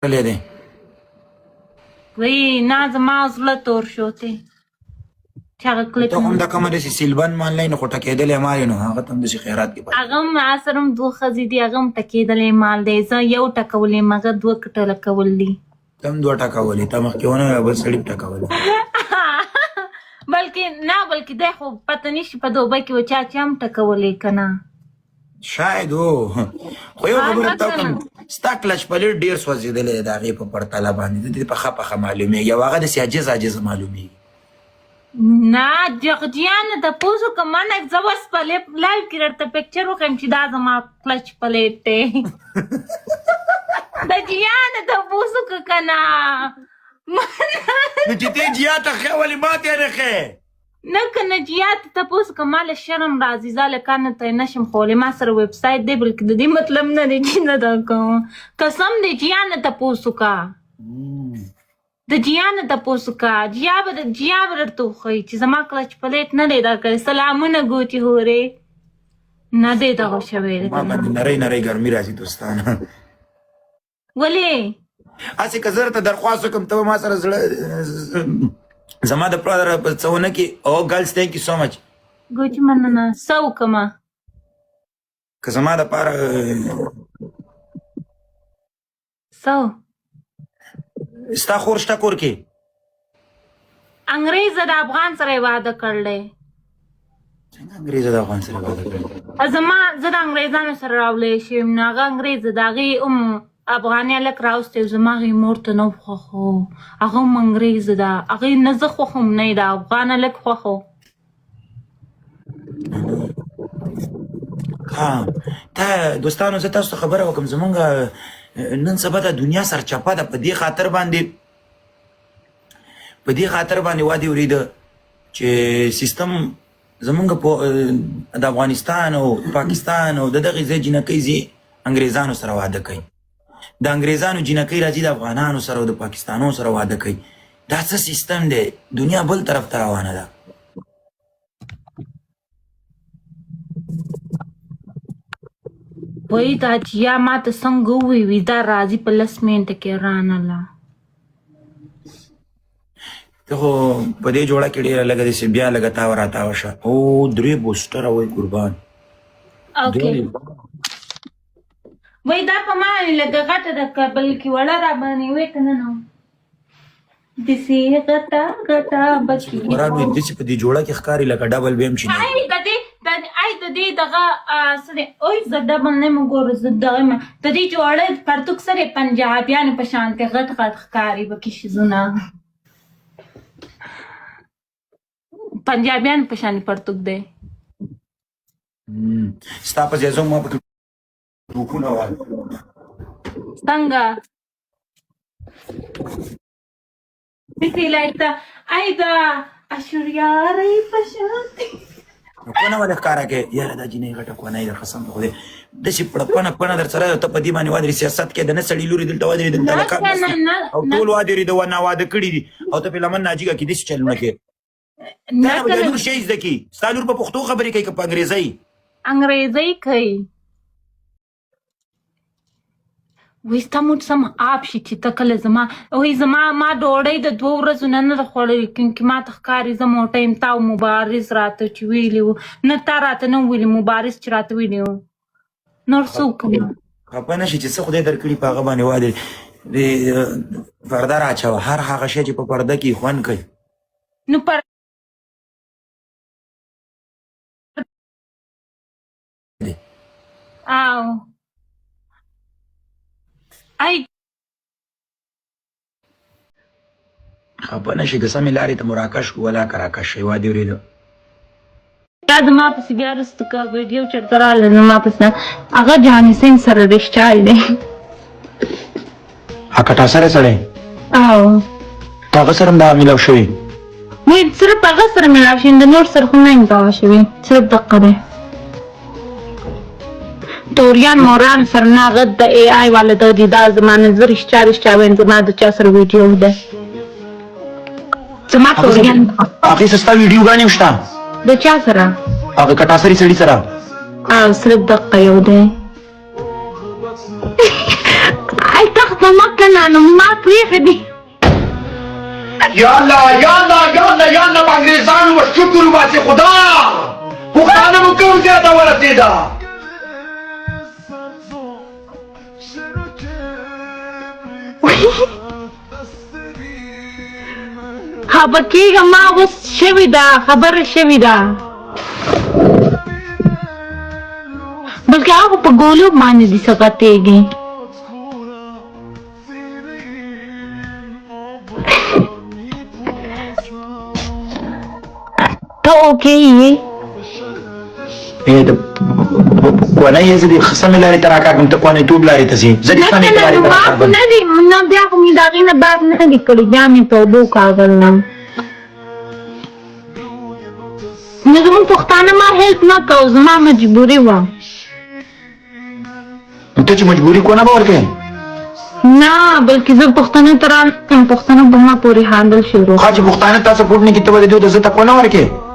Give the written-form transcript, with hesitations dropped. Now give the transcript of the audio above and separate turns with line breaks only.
دی
وی نه زما زړه تور شو ته چې هغه کلیپ
ته هم دا کومه داسې سیلبند مان لای نو خو ټکېدلی مال نو هغه ته هم داسې خیرات کې پاتې
هغه هم ما سره هم دوه ښځې دي هغه هم ټکېدلی مال دی زه یو ټکول یم هغه دوه ټله کول دي
ته هم دوه ټکولې ته مخکې ونه وایه بل سړي په ټکولې
بلکې دی خو پته نشي په دوبۍ کې و چا چې هم ټکولې که نه
شاید و خو یو خبره ته وکړم ستا کلچ پلیټ ډېر سوځېدلی دی د هغې په پرتله باندې د دې پخه پخه معلومېږي او هغه داسې عاجز معلومېږي
نه جغجیانه تپوس وکړه ما نه زه اوس په لایو کې درته پکچر وښیم چې دا زما کلچ پلیټ دی د جیانه تپوس وکړه که نه
نو چې ته جیا ته ښه ولې ما ته نه ښې
نه که نه جیا ته تپوس وکړه ما له شرم راځي زه هلکه نه ته نشم ښولی ما سره ویب سایټ دی بلکې د دې مطلب نه دی چې نه دا کوم قسم دی جیا نه تپوس وکړه د جیا نه تپوس وکړه جیا به درته وښایي چې زما کلچ پلیټ نه دی درکړی سلامونه ګوتې هورې نه دی دغه شوی
ما باندې نری ګرمي راځي دوستانه
ولې
هسې که زه درته درخواست وکړم ته به ما سره زړه زما د پلار په څه ونه کې او ګرلز تھینک یو سو مچ
ګوتې مننه څه وکړمه
که زما دپاره
څه
ستا خور شته کور کې
انګریز د افغان سره یې واده کړلی
څنګه انګریزه د افغان سره واده کړی
زه د انګریزانو سره راولی شویم نو هغه انګریز د هغې افغاني هلک راوستی زما هغې مور ته نه خوښو هغه هم انګریز ده هغې نه زه خوښوم نه یې د افغان هلک خوښو
ها ته دوستانو زه تاسو ته خبره وکړم زمونږ نن سبا د دنیا سرچپه ده په دې خاطر باندې وادي وریده چې سیستم زمونږ د افغانستان او پاکستان او د دغې ځای جینکۍ ځي انګریزانو سره واده کوي د انګریزانو جینکۍ راځي د افغانانو سره او د پاکستانو سره واده کوي دا څه سیستم دی دنیا بل طرف ته روانه ده
وایي دا جیا ما ته څنګه وویوي دا راځي په 10 منټه کې رانله
ته خو په دې جوړه کې ډېره لږه داسې بیا لږه تاوه راتاوه شه او 3 بوسټره وایي قربان
وایي دا په ما لږه غټه ده که بلکې وړه راباندې وې که نه نو داسې غټه بچي
قرآن وایي داسې په دې جوړه کې ښکاري لکه ډبل بیم چې
د دې دغه سره اوی زه ډبل نه یم ګوره زه دغه یم د دې جوړه پرتوګ سره پنجابیانو په شانتې غټ ښکاري پکې شیزونه پنجابیانو په شانې پرتوګ دی
ستا په ځای زه ما پکې ټوپونه وال
څنګه داسې لایته ای دا اشوریارۍ په شانتې
کونه ولې ښکاره کې یاره دا جینۍ غټه کونه ده قسم په خدای داسې پړه در سره ته په دې باندې وادرې سیاست کې د نه سړي لورې دلته وادرې دلته هلکان او ټول وادرې د ناواده کړي دي او ته پې لمن ناجیګه کې داسې چلونه کې ته به د لور شی زده کړي ستا لور په پښتو خبرې کوي که په
انګریزۍ کوي وایي ستا موټ سم آب شي چې ته کله ما ډوډۍ د 2 ورځو نه ده خوړلې کیونکې ما ته ښکاري زه موټی یم تا مبارز راته چې ویلي وو نه تا راته نه ویلي مبارز چې راته ویلي وو نور څه وکړم
خفه نه شي چې څه خدای درکړي په هغه باندې وادرې پرده رااچوه هر هغه شی چې په پرده کې خوند کوي
نو او ای
خفه نه شي که سمې لارې ته مراکش ولا کراکش شي وادي ورېده
دا زما پسې بیا وروسته که ویډیو چېرته راغله زما پسې هغه جاني سنګ سره رښتیا دی
کټا سره سړی
او
هغه سره هم دغه میلاو شوي
وایي صرف هغه سره میلاو شوي د نور سره خو نه یم دغه شوي صرف دقه دی توریان موران سره نه هغه د ای آی والا د دي دا زما نه زه رښتیا وایم زما د چا سره ویډیو ده زما توریان
هغې سره ستا ویډیوګانې هم شته
د چا سره
هغه کټاسري سړي سره
او صرف دقه یو دی ای تخت په مکنه نو ما پریخې دي
یا الله یا الله یا الله یا الله په انګریزانو به شکر وباسي خدا پښتانه مو کوم ځای ته ورسېده
خبر کېږه ما اوس شوې ده خبره شوې ده بلکې هغه په ګولو باندې دي سقطېږي ته اوکې یې
کونه یې زه دې سمې لارې ته راکاږم ته کونیتوب لارې ته ځې زه دې سمې لارې ته راکاږم
نه دي نه بیا خو مې د هغې نه باد نه دي کړي بیا مې په اوبو کاږل نه نو زموږ پښتانه ما هیلپ نه کوو زما مجبوري وه
ته چې مجبوري کونه به ورکوې
نه بلکې زه پښتنو ته رالم پښتنو په ما پورې هانډل شروع
خو چې پښتانه تا سپورټ نه کړي ته به د دوی د زه ته کونه ورکوې